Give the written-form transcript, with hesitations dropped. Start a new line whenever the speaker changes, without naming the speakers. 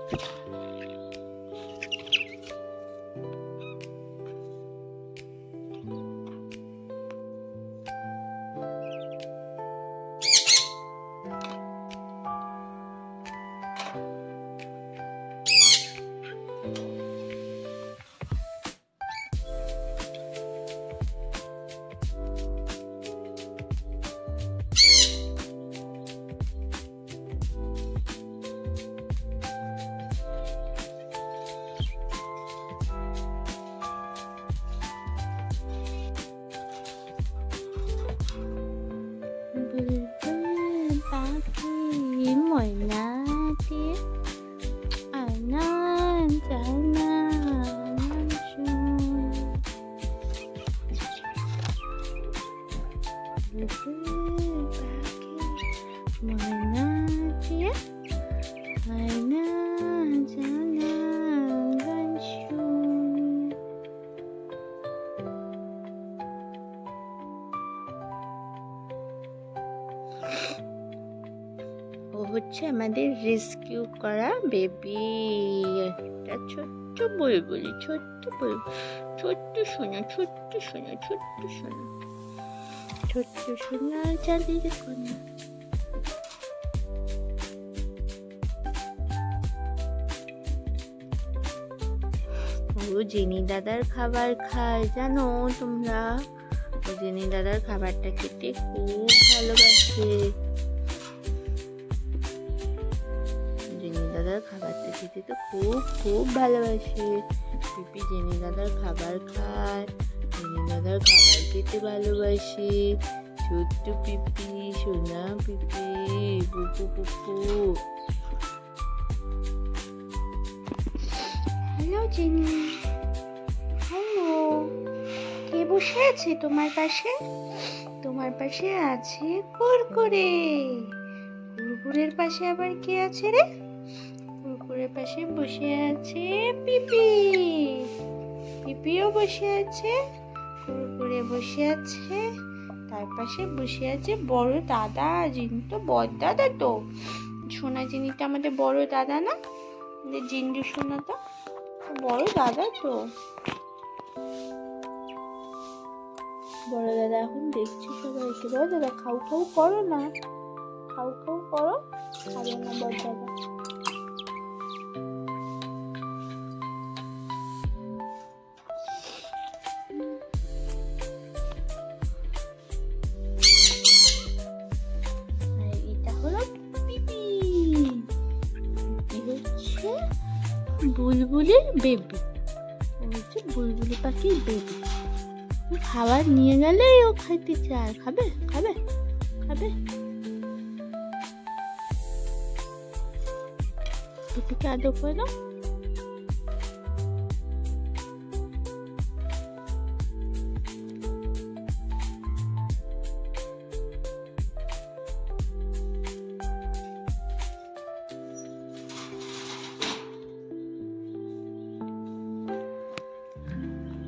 ও হচ্ছে আমাদের রেস্কিউ করা বেবি, একটা ছোট্ট বুলবুলি, ছোট্ট বুলবুলি, ছোট্ট সোনা, ছোট্ট সোনা, ছোট্ট সোনা, ছোট্ট সোনা চাঁদের কন্যা। ও জেনি দাদার খাবার খায়, জানো তোমরা? ও জেনি দাদার খাবারটা খেতে খুব ভালোবাসে। জেনি দাদার খাবারটা খেতে তো খুব খুব ভালোবাসে। পিপি জেনি দাদার খাবার খায়, জেনি দাদার খাবার খেতে ভালোবাসে। ছোট্ট পিপি, সোনা পিপি, পুপু পুপু। Hello Jenny, hello. কে বসে আছে তোমার পাশে? তোমার পাশে আছে কুরকুরে। কুরকুরের পাশে আবার কে আছে রে? কুরকুরের পাশে বসে আছে পিপি। পিপিও বসে আছে, কুরকুরে বসে আছে, তার পাশে বসে আছে বড় দাদা। যিনি তো বড় দাদা, তো সোনা জিনিটা আমাদের বড় দাদা না? আমাদের জিন্ডু সোনা তো বড় দাদা। তো বড় দাদা এখন দেখছি সবাইকে। বড় দাদা খাও খাও করো না, খাও খাও করো। খাবে না বড় দাদা। এটা হলো পিপি। পিপি হচ্ছে বুলবুলির বেবি। ও হচ্ছে বুলবুলি পাখির বেবি। খাবার নিয়ে গেলেই ও খাইতে চায়। খাবে খাবে খাবে। পিপিকে আদর করে দাও।